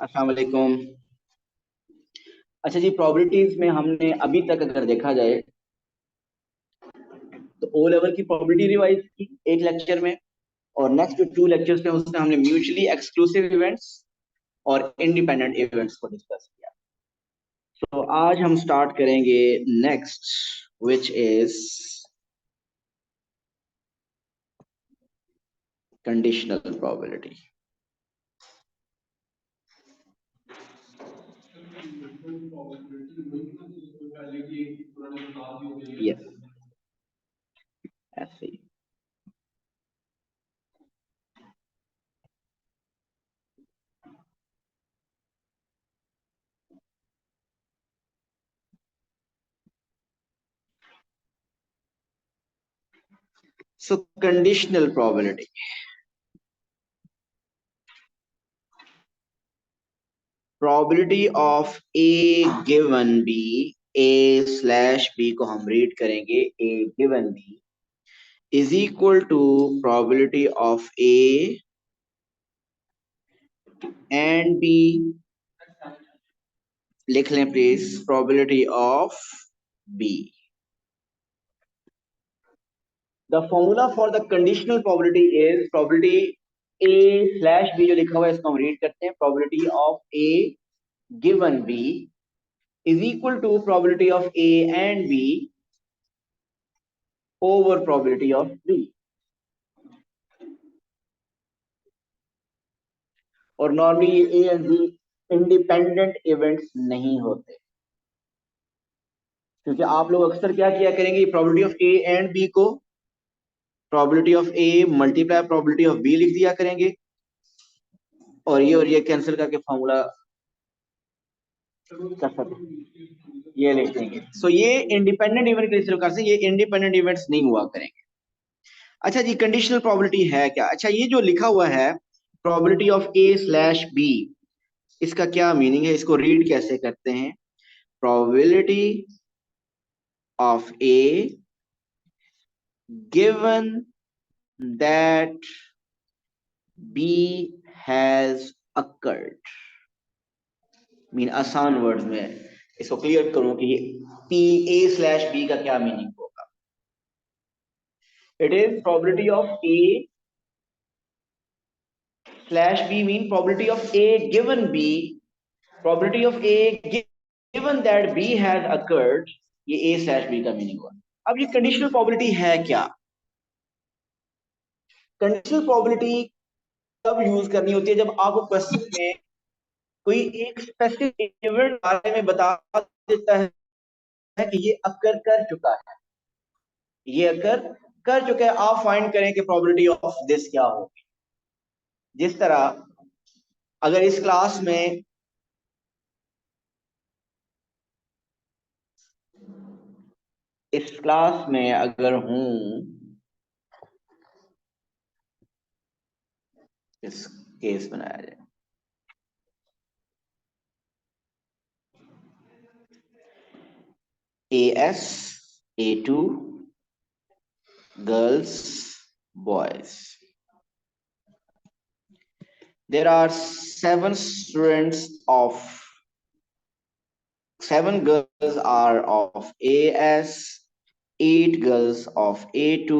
अस्सलाम वालेकुम। अच्छा जी, प्रोबेबिलिटीज में हमने अभी तक अगर देखा जाए तो ओ लेवल की प्रोबेबिलिटी रिवाइज की एक लेक्चर में, और नेक्स्ट जो टू लेक्चर्स थे उसमें हमने म्यूचुअली एक्सक्लूसिव इवेंट्स और इंडिपेंडेंट इवेंट्स को डिस्कस किया। तो आज हम स्टार्ट करेंगे next, which is conditional probability. Yes, ऐसे ही। So conditional probability, probability of A given B, A slash B को हम रीड करेंगे A given B is equal to probability of A and B. लिख लें please, probability of B. The formula for the conditional probability is probability A slash B, जो लिखा हुआ है इसको हम रीड करते हैं, probability of A given B is equal to probability of A and B over probability of B. और normally A and B independent events नहीं होते, क्योंकि आप लोग अक्सर क्या किया करेंगे, probability of A and B को probability of A multiply probability of B लिख दिया करेंगे, और ये कैंसिल करके फॉर्मूला कर सकते, ये लिख देंगे। सो ये इंडिपेंडेंट इवेंट के प्रकार से ये इंडिपेंडेंट इवेंट्स नहीं हुआ करेंगे। अच्छा जी, कंडीशनल प्रोबेबिलिटी है क्या? अच्छा, ये जो लिखा हुआ है probability of A slash B, इसका क्या मीनिंग है, इसको रीड कैसे करते हैं? Probability of A given that B has occurred. Mean आसान वर्ड्स में इसको क्लियर करूं कि पी ए स्लैश बी का क्या मीनिंग होगा। It is probability of A slash B, mean probability of A given B, probability of A given that B has occurred, ये A slash B का meaning हुआ। अब ये कंडीशनल प्रोबेबिलिटी है क्या? कंडीशनल प्रोबेबिलिटी तब यूज करनी होती है जब आपको क्वेश्चन में कोई एक स्पेसिफिक इवेंट बारे में बता देता है कि ये अकर कर चुका है, ये अकर कर चुका है, आप फाइंड करें कि प्रोबेबिलिटी ऑफ दिस क्या होगी। जिस तरह अगर इस क्लास में अगर हूं, इस केस बनाया जाए, AS A2 girls boys, there are seven girls are of AS, 8 girls of A2,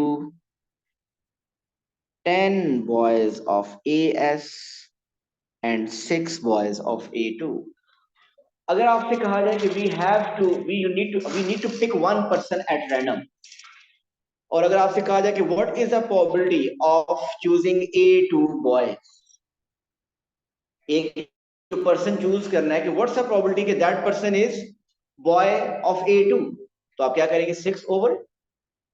10 boys of AS and 6 boys of A2. अगर आपसे कहा जाए कि we need to pick one person at random, और अगर आपसे कहा जाए कि what is the probability of choosing A2 boys, एक पर्सन चूज करना है कि व्हाट्स द प्रोबेबिलिटी कि that person is boy of A2, तो आप क्या करेंगे, 6 ओवर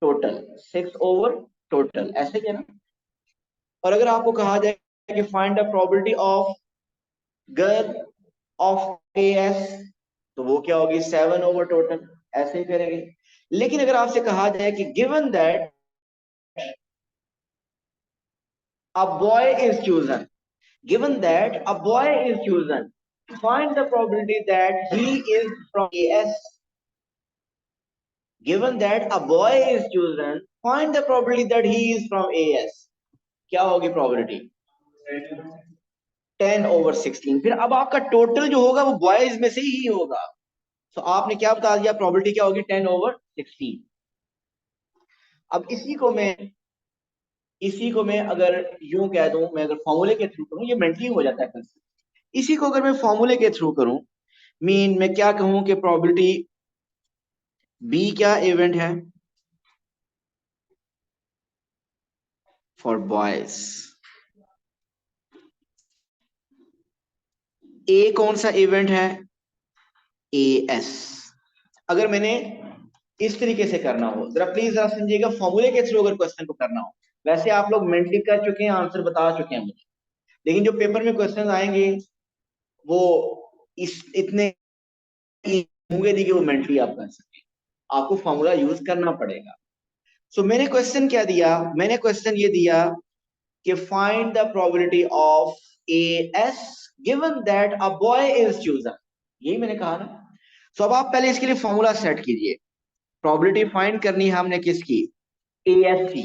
टोटल, 6 ओवर टोटल, ऐसे क्या ना। और अगर आपको कहा जाए कि find the probability of girl of AS, तो वो क्या होगी, 7 ओवर टोटल, ऐसे ही करेंगे। लेकिन अगर आपसे कहा जाए कि given that a boy is chosen, given that a boy is chosen, find the probability that he is from AS. Given that a boy is chosen, find the probability that he is from AS. क्या होगी probability? 10/16। फिर अब आपका total जो होगा वो boys में से ही होगा। तो आपने क्या बता दिया, प्रोबेबिलिटी क्या होगी, 10/16। अब इसी को मैं अगर यूं कह दूं, मैं अगर फॉर्मूले के थ्रू करूं, ये मेंटली हो जाता है कंसेप्ट। इसी को अगर मैं फॉर्मूले के थ्रू करूं, मैं क्या कहूं कि प्रोबेबिलिटी बी क्या इवेंट है फॉर बॉयज, ए कौन सा इवेंट है, एस। अगर मैंने इस तरीके से करना हो, जरा प्लीज जरा समझिएगा, फॉर्मूले के थ्रू अगर क्वेश्चन को करना हो, वैसे आप लोग मेंटली कर चुके हैं, आंसर बता चुके हैं मुझे, लेकिन जो पेपर में क्वेश्चन आएंगे वो इस इतने होंगे नहीं कि वो मेंटली आप कर सके, आपको फॉर्मूला यूज करना पड़ेगा। सो मैंने क्वेश्चन क्या दिया, मैंने क्वेश्चन ये दिया कि find the probability of A S given that a boy is chosen, यही मैंने कहा ना। सो अब आप पहले इसके लिए फॉर्मूला सेट कीजिए। प्रोबेबिलिटी फाइंड करनी है हमने किसकी, ए एस की,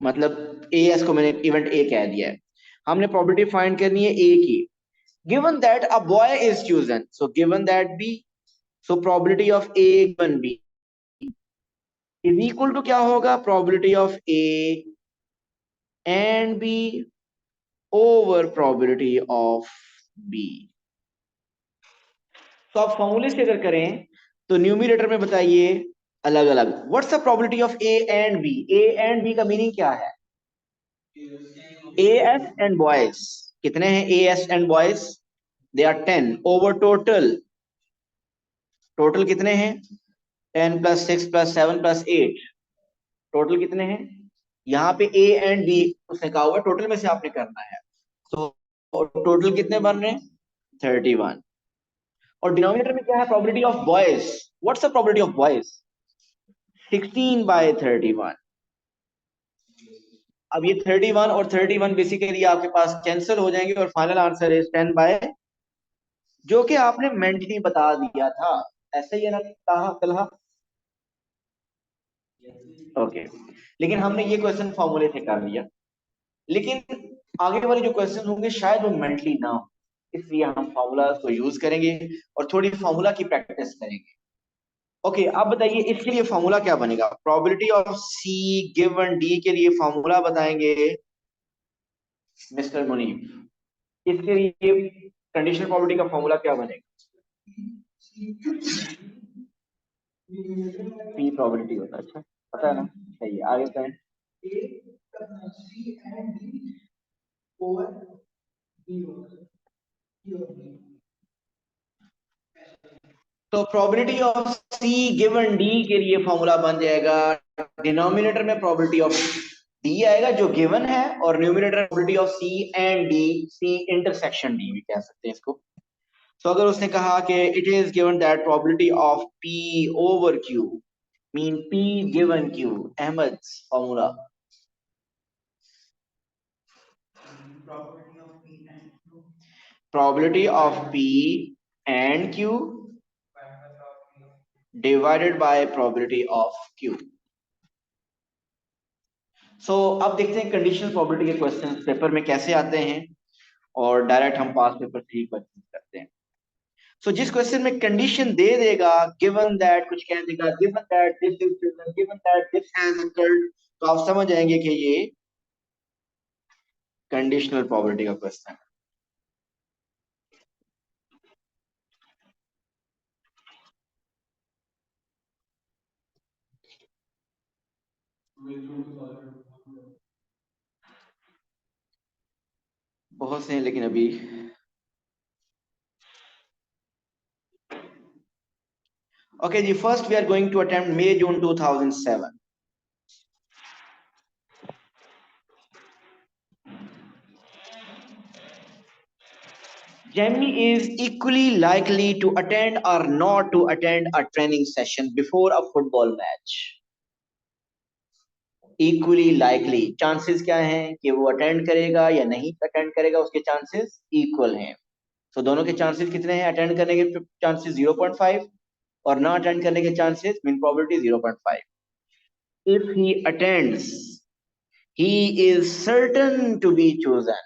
मतलब ए एस को मैंने इवेंट ए कह दिया है, हमने प्रोबेबिलिटी फाइंड करनी है ए की। Given that a boy is chosen, so given that B, so probability of A given B is equal to क्या होगा, probability of A and B over probability of B. तो आप फॉर्मूले से अगर करें तो न्यूमरेटर में बताइए अलग अलग, what's the probability of A and B, A and B का मीनिंग क्या है, ए एस एंड बॉयज कितने हैं, A S and boys they are 10 over total, total कितने हैं, 10 + 6 + 7 + 8, टोटल कितने हैं, यहाँ पे ए एंड बी उसने कहा हुआ टोटल में से आपने करना है। तो टोटल कितने बन रहे हैं, 31। और डिनोमिनेटर में क्या है, probability of boys, what's the probability of boys, 16/31। अब ये 31 और 31 बेसिकली आपके पास कैंसिल हो जाएंगे और फाइनल आंसर इज 10, जो कि आपने मेंटली बता दिया था, ऐसे ही है ना कहा कलहा। ओके, लेकिन हमने ये क्वेश्चन फॉर्मूले से कर लिया, लेकिन आगे वाले जो क्वेश्चन होंगे शायद वो मेंटली ना हो, इसलिए हम फॉर्मूला को यूज करेंगे और थोड़ी फॉर्मूला की प्रैक्टिस करेंगे। ओके, आप बताइए इसके लिए फॉर्मूला क्या बनेगा, probability of C given D के लिए फॉर्मूला बताएंगे मिस्टर मुनीफ। इसके लिए कंडीशनल प्रोबेबिलिटी का फॉर्मूला क्या बनेगा, पी प्रोबेबिलिटी होता है, अच्छा पता है ना, सही है, आगे करें। तो probability of C given D के लिए फॉर्मूला बन जाएगा, डिनोमिनेटर में प्रोबेबिलिटी ऑफ डी आएगा जो गिवन है, और numerator probability of C and D, C intersection D भी कह सकते हैं इसको। तो अगर उसने कहा कि it is given that probability of P over Q, mean P given Q, Ahmad formula, probability of P and Q divided by probability of Q. So अब देखते हैं कंडीशनल प्रोबेबिलिटी के क्वेश्चन पेपर में कैसे आते हैं, और डायरेक्ट हम पास पेपर से ही क्वेश्चन करते हैं। सो जिस क्वेश्चन में कंडीशन दे देगा, गिवन दैट कुछ कह देगा, given that this is given, given that this has occurred, तो आप समझ जाएंगे कि ये कंडीशनल प्रोबेबिलिटी का क्वेश्चन है। बहुत से हैं लेकिन अभी ओके जी, first we are going to attempt May June 2007। Jamie is equally likely to attend or not to attend a training session before a football match. Equally likely, chances क्या हैं कि वो अटेंड करेगा या नहीं अटेंड करेगा, उसके चांसेस इक्वल हैं। तो दोनों के चांसेस कितने हैं, अटेंड करने के चांसेस 0.5 और ना अटेंड करने के chances mean probability 0.5। If he attends he is certain to be chosen,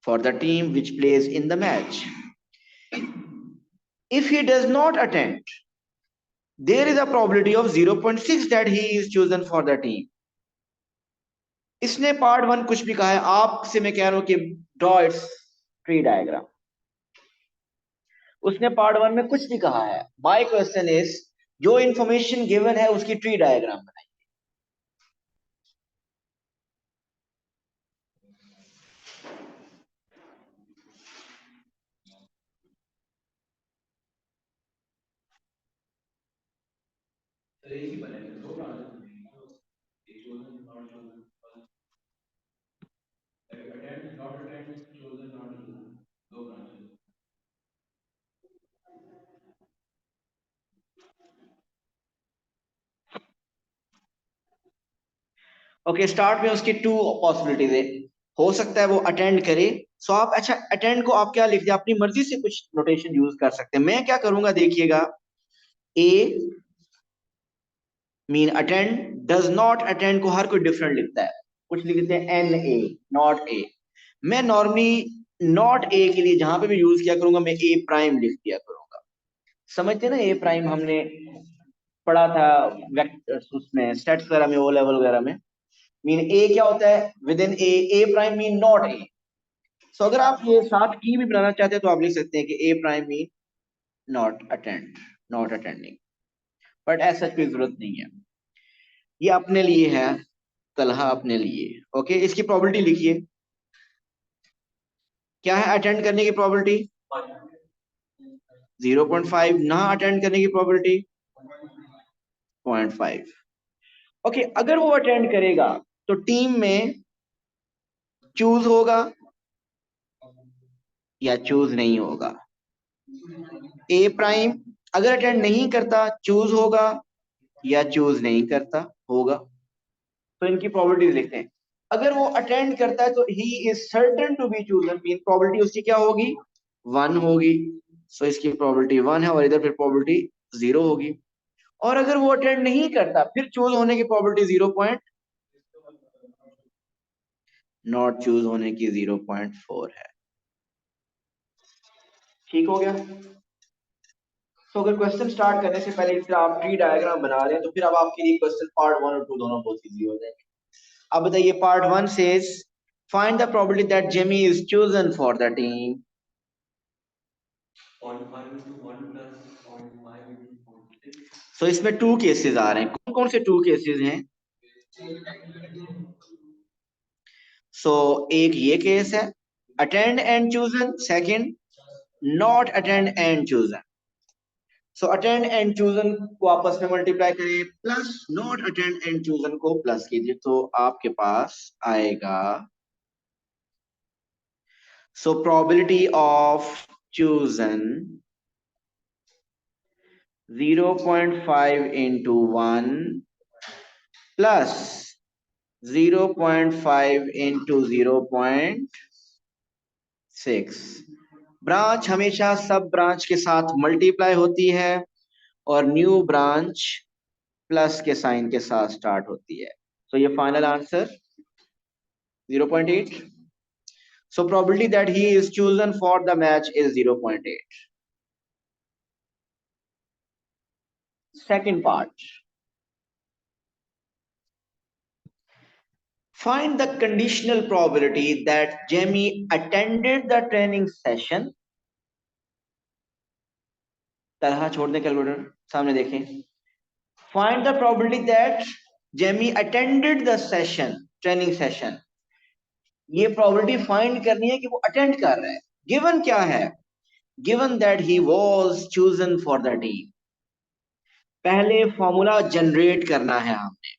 for the team which plays in the match. If he does not attend, there is a probability of 0.6 that he is chosen for the team. इसने part 1 कुछ भी कहा है, आपसे मैं कह रहा हूं कि ड्रॉ इट्स ट्री डायग्राम. उसने पार्ट 1 में कुछ भी कहा है. माय क्वेश्चन इज, जो इंफॉर्मेशन गिवन है उसकी ट्री डायग्राम बनाइए. ओके, स्टार्ट में उसकी 2 पॉसिबिलिटीज है. हो सकता है वो अटेंड करे. सो आप, अच्छा, अटेंड को आप क्या लिख दिया, अपनी मर्जी से कुछ नोटेशन यूज कर सकते हैं. मैं क्या करूंगा, देखिएगा. A mean attend, does not attend को हर कोई डिफरेंट लिखता है. कुछ लिखते हैं एन ए, नॉट ए. मैं नॉर्मली नॉट ए के लिए जहां पे मैं यूज किया करूंगा, मैं ए प्राइम लिख दिया करूंगा. समझते ना, ए प्राइम हमने पढ़ा था उसमें स्टेट्स वगैरह में, ओ लेवल वगैरह में. मीन ए क्या होता है, within A prime mean not A. So अगर आप ये साथ की भी बनाना चाहते हैं तो आप लिख सकते हैं कि A prime mean not attend, not attending. But ऐसा कोई जरूरत नहीं है, ये अपने लिए है, तलहा अपने लिए. ओके, इसकी प्रोबेबिलिटी लिखिए. क्या है अटेंड करने की प्रोबेबिलिटी? 0.5. ना अटेंड करने की प्रोबेबिलिटी 0.5. ओके, अगर वो अटेंड करेगा तो टीम में चूज होगा या चूज नहीं होगा. ए प्राइम अगर अटेंड नहीं करता, चूज होगा या चूज नहीं करता होगा. तो इनकी प्रोबेबिलिटीज लिखते हैं. अगर वो अटेंड करता है तो he is certain to be chosen. Mean probability उसकी क्या होगी, 1 होगी. सो इसकी प्रोबेबिलिटी 1 है और इधर फिर प्रोबेबिलिटी 0 होगी. और अगर वो अटेंड नहीं करता, फिर चूज होने की प्रोबेबिलिटी 0 पॉइंट, नॉट चूज होने की 0.4 है. ठीक हो गया. तो अगर क्वेश्चन स्टार्ट करने से पहले फिर आप ट्री डायग्राम बना रहे हैं तो फिर अब आपके लिए क्वेश्चन पार्ट 1 और 2 दोनों बहुत इजी हो जाएंगे. अब बताइए, part 1 says find the probability that Jamie is chosen for the team. 0.5 सो इसमें 2 केसेस आ रहे हैं. कौन कौन से 2 केसेस हैं? सो एक ये केस है, attend and chosen. Second, not attend and chosen. So attend and chosen को आपस में मल्टीप्लाई करिए, plus not attend and chosen को प्लस कीजिए, तो आपके पास आएगा. सो probability of chosen 0.5 into 1 plus 0.5 into 0.6. Branch हमेशा सब ब्रांच के साथ मल्टीप्लाई होती है और न्यू ब्रांच प्लस के साइन के साथ स्टार्ट होती है. तो ये final answer 0.8. So probability that he is chosen for the match is 0.8. Second part. Find the conditional probability that Jamie attended the training session. तरह छोड़ दें कैलकुलेटर, सामने देखें. Find the probability that Jamie attended the session, training session. ये probability find करनी है कि वो अटेंड कर रहा है. Given क्या है? Given that he was chosen for the team. पहले फॉर्मूला जनरेट करना है हमने.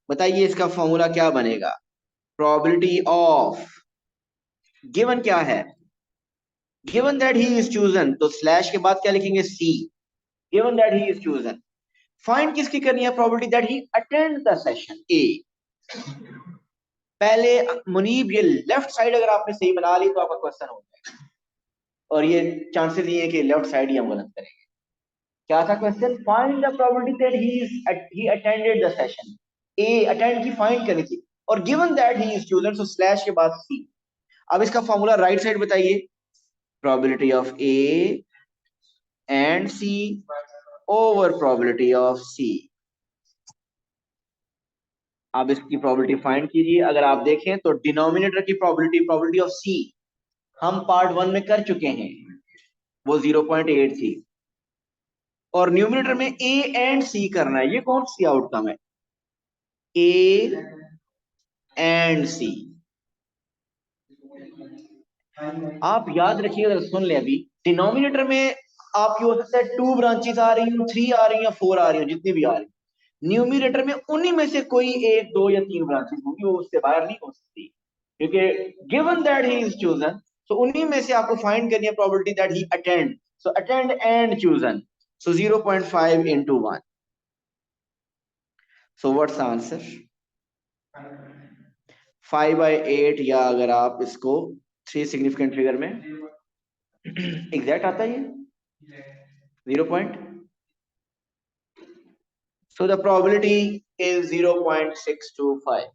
बताइए इसका फॉर्मूला क्या बनेगा? प्रोबेबिलिटी ऑफ, गिवन क्या है? Given that he is chosen, तो स्लैश के बाद क्या लिखेंगे? C. Given that he is chosen. Find किसकी करनी है? Probability that he attend the session. A. पहले मुनीब, ये लेफ्ट साइड अगर आपने सही बना ली तो आपका क्वेश्चन हो जाएगा, और ये चांसेस ये है कि लेफ्ट साइड ही हम गलत करेंगे. क्या था question? Find the probability that he attended the session. A attend की फाइंड करनी थी, और given that he is chosen, so slash के बाद सी. अब इसका फॉर्मूला राइट साइड बताइए, probability of A and C over probability of C. आप इसकी प्रोबेबिलिटी फाइंड कीजिए। अगर आप देखें तो डिनोमिनेटर की प्रोबेबिलिटी ऑफ सी हम पार्ट 1 में कर चुके हैं, वो 0.8 थी, और न्यूमिनेटर में ए एंड सी करना है। ये कौन सी आउटकम है? ए एंड सी। आप याद रखिए, अगर सुन ले, अभी डिनोमिनेटर में आपकी हो सकता है 2 ब्रांचेस आ रही हो, 3 आ रही हैं, 4 आ रही हो, जितनी भी आ रही। न्यूमिनेटर में उन्हीं में से कोई 1, 2 या 3 ब्रांचेस होंगी, वो उससे बाहर नहीं हो सकती, क्योंकि given that he is chosen, तो उन्हीं में से आपको फाइंड करनी है probability that he attend. So attend and chosen, so 0.5 into 1. So what's the answer? 5/8, या अगर आप इसको 3 सिग्निफिकेंट फिगर में एग्जैक्ट आता है ये 0. So the probability is 0.625.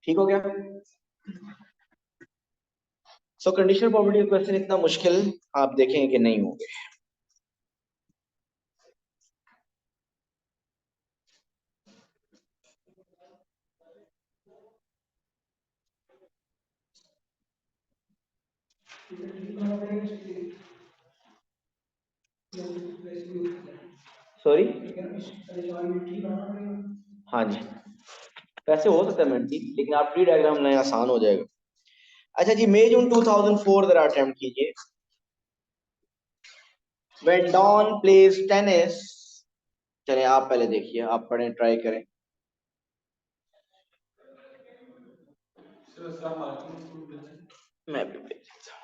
ठीक हो गया? सो कंडीशनल प्रोबेबिलिटी क्वेश्चन इतना मुश्किल आप देखेंगे कि नहीं होंगे। सॉरी, हाँ जी, वैसे हो सकता है मेंटी, लेकिन आप ट्री डायग्राम नया आसान हो जाएगा। अच्छा जी, मई जून 2004 जरा अटेम्प्ट कीजिए। When Don plays tennis, चले आप पहले देखिए, आप पढ़ें, ट्राई करें। मैं भी देख लेता हूं।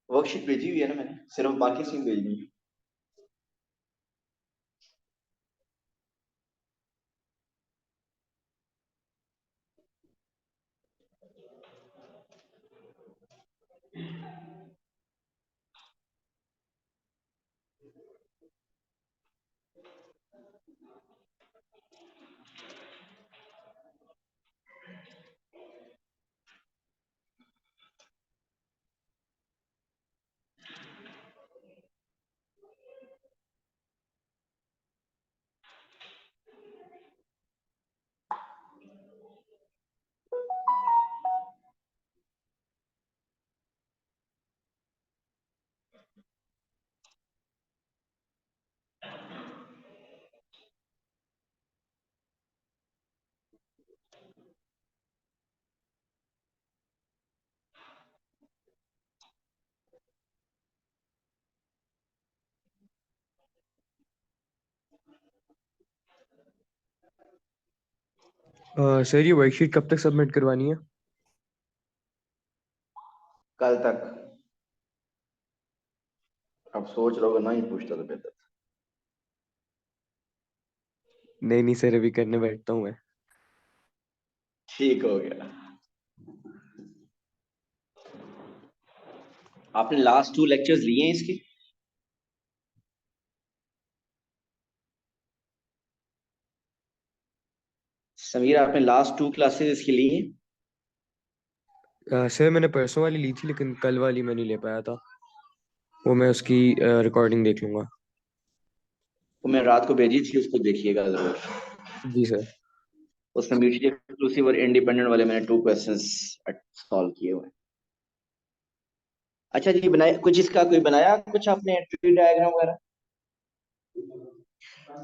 वर्कशीट भेजी हुई है ना मैंने, सिर्फ बाकी सीन भेजनी है। सर ये वर्कशीट कब तक सबमिट करवानी है? कल तक। अब सोच रहे हो, ना ही पूछता तो बेहतर। नहीं सर, अभी करने बैठता हूँ मैं। ठीक हो गया। आपने लास्ट 2 लेक्चर्स लिए हैं इसके? समीर, आपने लास्ट 2 क्लासेस इसकी ली हैं? सर मैंने परसों वाली ली थी, लेकिन कल वाली मैं नहीं ले पाया था। वो मैं उसकी रिकॉर्डिंग देख लूंगा। वो मैं रात को भेजी थी, उसको देखिएगा जरूर। जी सर। उसमें म्यूचुअली एक्सक्लूसिव और इंडिपेंडेंट वाले मैंने 2 क्वेश्चंस सॉल्व किए हुए हैं। अच्छा जी, बनाया कुछ, इसका कोई बनाया कुछ आपने ट्री डायग्राम वगैरह?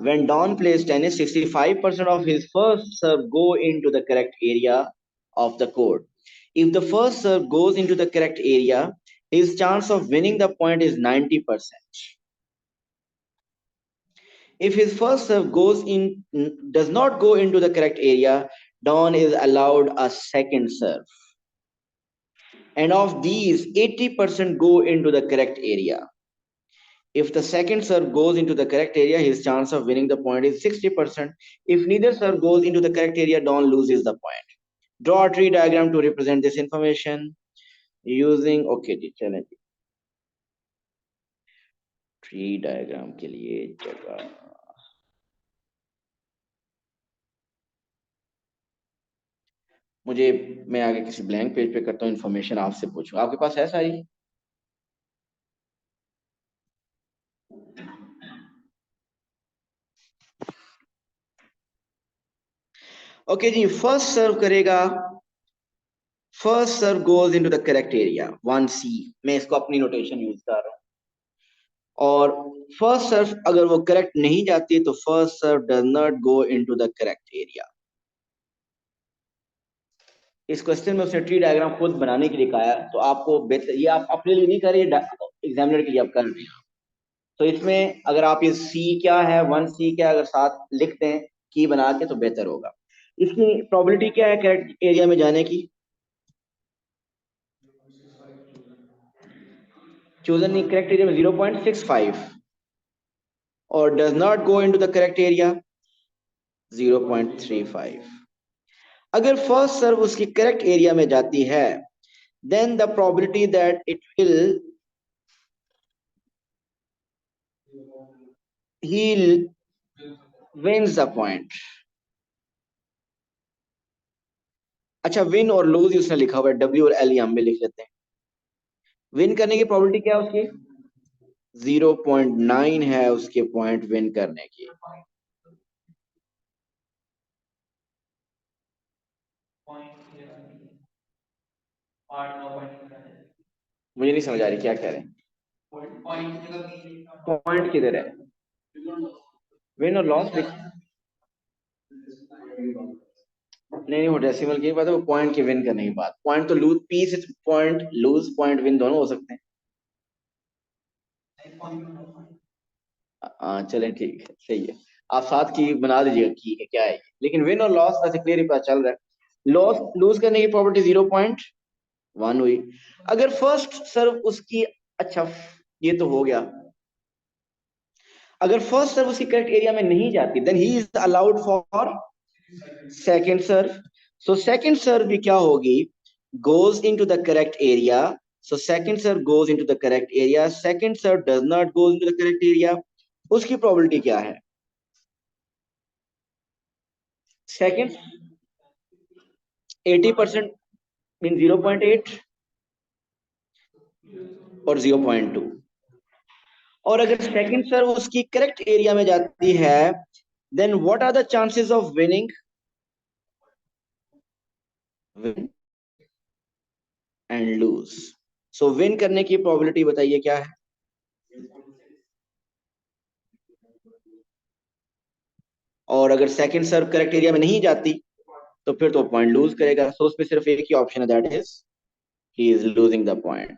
When Don plays tennis, 65% of his first serve go into the correct area of the court. If the first serve goes into the correct area, his chance of winning the point is 90%. If his first serve does not go into the correct area, Don is allowed a second serve. and of these 80% go into the correct area. If the second serve goes into the correct area, his chance of winning the point is 60%. If neither serve goes into the correct area, Don loses the point. Draw a tree diagram to represent this information using, okay जी चलें जी, tree diagram के लिए जगह, मुझे, मैं आगे किसी blank page पे करता हूँ, इन्फॉर्मेशन आपसे पूछूं, आपके पास है सारी? ओके जी, फर्स्ट सर्व करेगा, first serve goes into the correct area 1C, मैं इसको अपनी नोटेशन यूज कर रहा हूँ, और फर्स्ट सर्व अगर वो करेक्ट नहीं जाती तो first serve does not go into the correct area. इस क्वेश्चन में उसने ट्री डायग्राम खुद बनाने के लिए कहा है, तो आपको बेहतर, ये आप अपने लिए नहीं कर रहे, एग्जामिनर के लिए आप कर रहे हैं। तो इसमें अगर आप ये सी क्या है, 1C क्या, अगर साथ लिख दें की बना के तो बेहतर होगा। इसकी प्रोबेबिलिटी क्या है करेक्ट एरिया में जाने की? चोजन करेक्ट एरिया में 0.65, और does not go into the correct area 0.35। अगर फर्स्ट सर्व उसकी करेक्ट एरिया में जाती है, then the probability that it will, he wins the point। अच्छा, विन और लूज उसने लिखा हुआ है, W और L हम भी लिख लेते हैं। विन करने की प्रोबेबिलिटी क्या है उसकी? 0.9 है उसके पॉइंट विन करने की। मुझे नहीं समझ आ रही क्या कह रहे हैं, पॉइंट किधर है? विन और लॉस लिख, नहीं वो डेसिमल की बात है, वो पॉइंट के विन करने की बात, पॉइंट तो लूज, पी से पॉइंट लूज पॉइंट विन दोनों हो सकते हैं। हाँ चलें ठीक है, सही है, आप साथ की बना दीजिएगा की है क्या है, लेकिन विन और लॉस वैसे क्लियर ही पता चल रहा है। लॉस लूज करने की प्रोबेबिलिटी 0.1 हुई। अगर फर्स्ट सर्व उसकी, अच्छा ये तो हो गया, अगर फर्स्ट सर्व उसकी करेक्ट एरिया में नहीं जाती, then he is allowed for second serve. So second serve भी क्या होगी, goes into the correct area. So second serve goes into the correct area, second serve does not go into the correct area, उसकी probability क्या है? Second 80% mean 0.8 और 0.2, और अगर second सर्व उसकी करेक्ट एरिया में जाती है, then what are the chances of winning? Win and lose. So win करने की प्रोबेबिलिटी बताइए क्या है? और अगर सेकंड सर्व करेक्ट एरिया में नहीं जाती तो फिर तो पॉइंट लूज करेगा। सो उसमें सिर्फ एक ही ऑप्शन है, that is he is losing the point.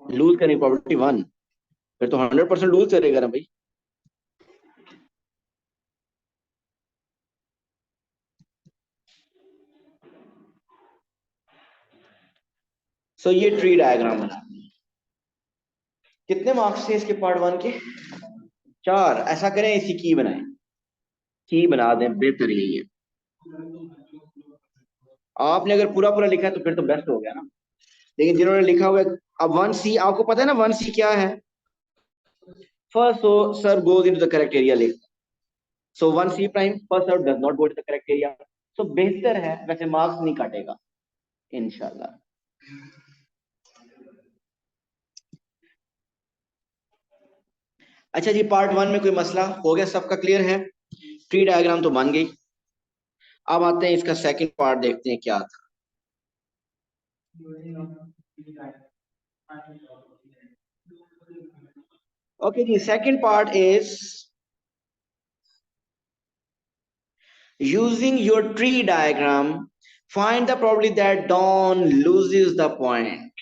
Lose करने की प्रोबेबिलिटी 1, फिर तो 100% लूज करेगा ना भाई। सो ये ट्री डायग्राम बना, कितने मार्क्स थे इसके पार्ट 1 के? 4। ऐसा करें इसी की बनाएं, की बना दें, बेहतर यही है। आपने अगर पूरा पूरा लिखा है तो फिर तो बेस्ट हो गया ना, लेकिन जिन्होंने लिखा हुआ है, अब 1C आपको पता है ना, 1C क्या है? First serve goes into the correct area लिख, so 1C prime first serve does not go to the correct area. So बेहतर है, वैसे मार्क्स नहीं काटेगा इंशाल्लाह। अच्छा जी, पार्ट 1 में कोई मसला हो गया, सबका क्लियर है? ट्री डायग्राम तो बन गई। अब आते हैं इसका सेकंड पार्ट, देखते हैं क्या था। ओके जी, second part is using your tree diagram, find the probability that Don loses the point.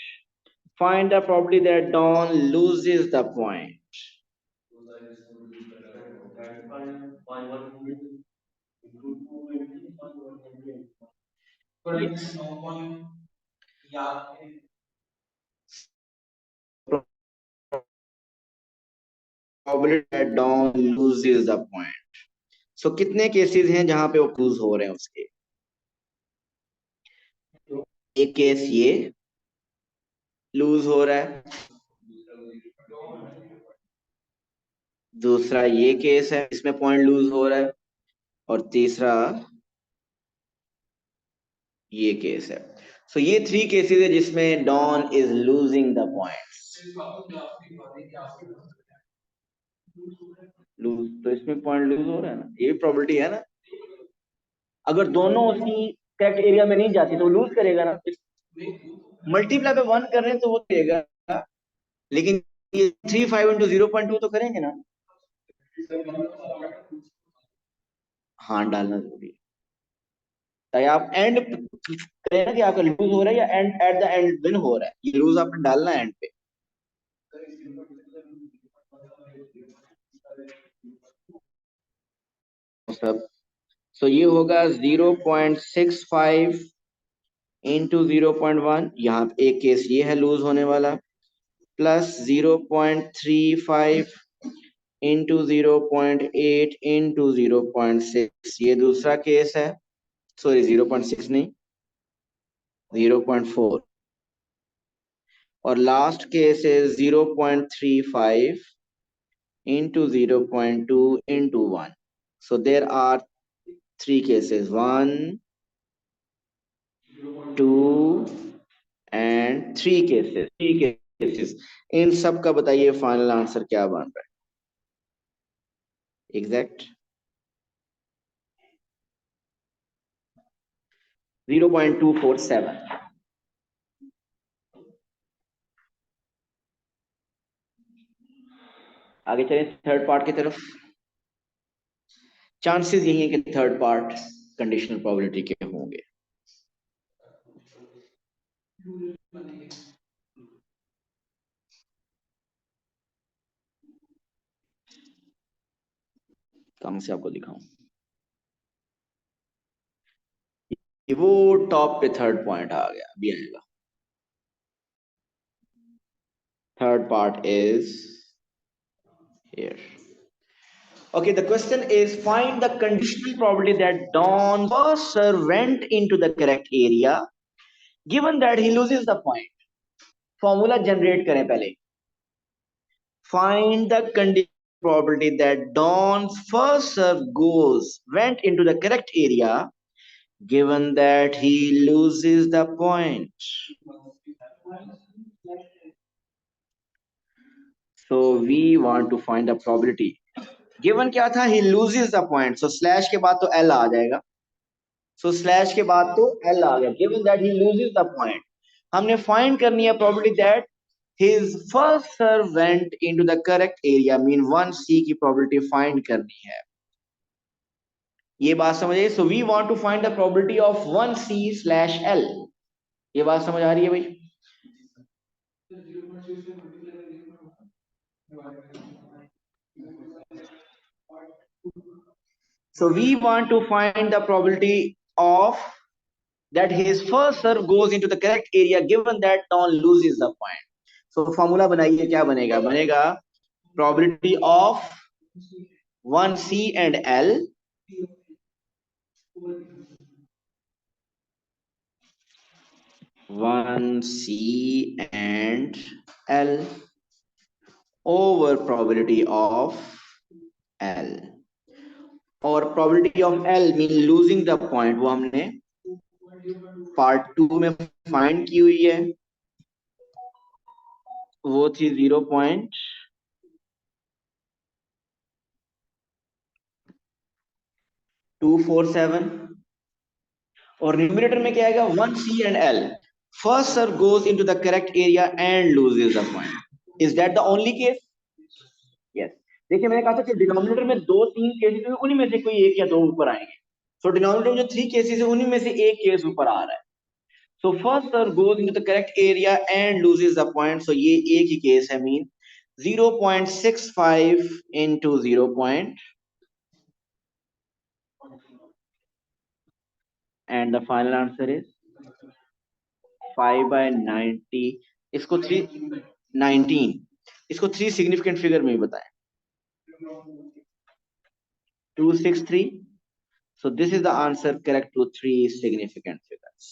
Find the probability that Don loses the point. Yes. probability that Don loses the point. So कितने cases हैं जहां पे वो loose हो रहे हैं उसके? एक केस ये लूज हो रहा है, दूसरा ये केस है इसमें पॉइंट लूज हो रहा है, और तीसरा ये केस है। सो ये 3 केसेस है जिसमें Don is losing the points. Lose तो इसमें पॉइंट लूज हो रहा है ना, ये प्रोबेबिलिटी है ना। अगर दोनों उसकी करेक्ट एरिया में नहीं जाती तो लूज करेगा ना। मल्टीप्लाई पे 1 कर रहे हैं तो वो देगा, लेकिन ये 3 5 इंटू 0.2 तो करेंगे ना। हाँ डालना जरूरी है, ताकि आप एंड करें ना कि आपका लूज हो रहा है या and at the end win हो रहा है, ये लूज आपने डालना है एंड पे। सब सो ये होगा 0.65 इंटू 0.1, यहाँ पे एक केस ये है लूज होने वाला, प्लस 0.35 इंटू 0.8 इंटू 0.6, ये दूसरा केस है। सॉरी 0.6 नहीं, 0.4, और लास्ट केस है 0.35 into 0.2 into 1. So there are 3 cases, 1, 2 and 3 cases, 3 cases। इन सब का बताइए फाइनल आंसर क्या बन रहा है? एग्जैक्ट 0.247। आगे चले थर्ड पार्ट की तरफ। चांसेस यही है कि थर्ड पार्ट कंडीशनल प्रोबेबिलिटी के होंगे। कहां से आपको दिखाऊं? ये वो टॉप पे थर्ड पॉइंट आ गया, अभी आएगा। Third part is here. Okay, the question is find the conditional probability that Don first went into the correct area given that he loses the point. Formula generate करें पहले। Find the conditional probability that Don's first serve went into the correct area given that he loses the point. So we want to find the probability. Given क्या था? He loses the point. So slash के बाद तो L आ जाएगा। सो slash के बाद तो L आ गया। Given that he loses the point, हमने फाइंड करनी है probability that his first serve went into the correct area, mean 1C की प्रोबेबिलिटी फाइंड करनी है। ये बात समझिए। So we want to find the probability of 1C/L। ये बात समझ आ रही है भाई? So we want to find the probability of that his first serve goes into the correct area given that Don loses the point. So formula बनाइए, क्या बनेगा? बनेगा probability of 1C and L over probability of L, और probability of L mean losing the point वो हमने part 2 में find की हुई है, वो थी 0.247, और न्यूमरेटर में क्या आएगा? 1C and L। First serve goes into the correct area and loses the point. Is that the only case? Yes. देखिए मैंने कहा था कि डिनोमिनेटर में 2-3 केसेस हैं, उन्हीं में से कोई एक या दो ऊपर आएंगे। सो डिनोमिनेटर में जो 3 केसेस है उन्हीं में से एक केस ऊपर आ रहा है। So first serve goes into the correct area and loses the point. So ये एक ही केस है, mean 0.65 into 0. And the final answer is 5/90, इसको 319, इसको 3 सिग्निफिकेंट फिगर में बताएं। 263, so this is the answer correct to 3 significant figures।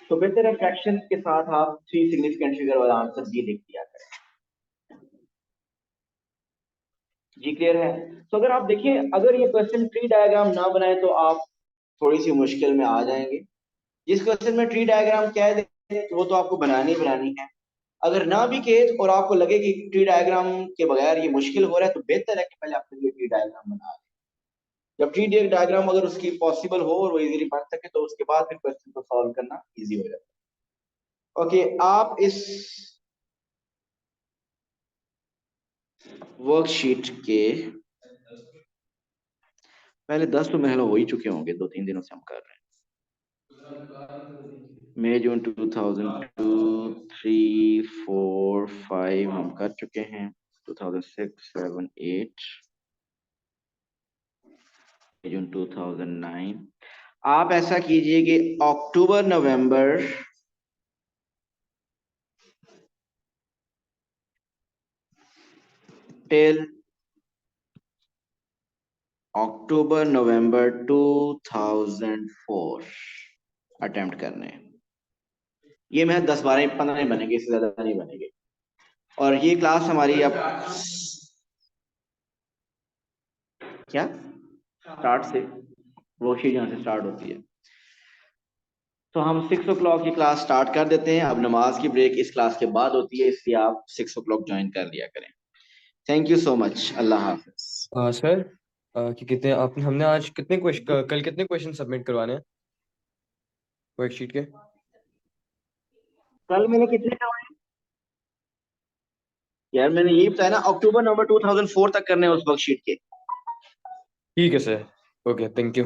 तो बेहतर है फ्रैक्शंस के साथ आप 3 सिग्निफिकेंट फिगर वाला आंसर भी लिख दिया करें। जी क्लियर है? तो अगर आप देखिए, अगर ये क्वेश्चन ट्री डायग्राम ना बनाए तो आप थोड़ी सी मुश्किल में आ जाएंगे। जिस क्वेश्चन में ट्री डायग्राम कह दे तो वो तो आपको बनानी है। अगर ना भी कहे और आपको लगे कि ट्री डायग्राम के बगैर ये मुश्किल हो रहा है, तो बेहतर है कि पहले आप ये ट्री डायग्राम बना लें। जब ट्री डायग्राम अगर उसकी पॉसिबल हो और वो इजीली बन सके तो उसके बाद फिर क्वेश्चन को सॉल्व करना इजी हो जाता है। ओके, आप इस वर्कशीट के पहले 10 तो मेरे हो ही चुके होंगे, 2-3 दिनों से हम कर रहे हैं। मई जून 2002, 3, 4, 5 हम कर चुके हैं। 2006, 7, 8, जून 2009। आप ऐसा कीजिए कि अक्टूबर नवंबर टिल अक्टूबर नवंबर 2004 अटेम्प्ट करने। ये मैं 10, 12, 15 नहीं बनेंगे, इससे ज्यादा नहीं बनेंगे। और ये क्लास हमारी अब क्या स्टार्ट से वर्कशीट यहाँ से स्टार्ट होती है, तो हम 6 o'clock की क्लास स्टार्ट कर देते हैं। अब नमाज की ब्रेक इस क्लास के बाद होती है, इसलिए आप 6 o'clock ज्वाइन कर लिया करें। Thank you so much, Allah Hafiz. Sir कि कितने आपने हमने आज कितने क्वेश्चन कल कितने क्वेश्चन सबमिट करवाने हैं वर्कशीट के? कल मैंने कितने करवाए यार? मैंने यही बताया ना, अक्टूबर नवंबर 2004 तक करने हैं उस वर्कशीट के। ठीक है सर, ओके, थैंक यू।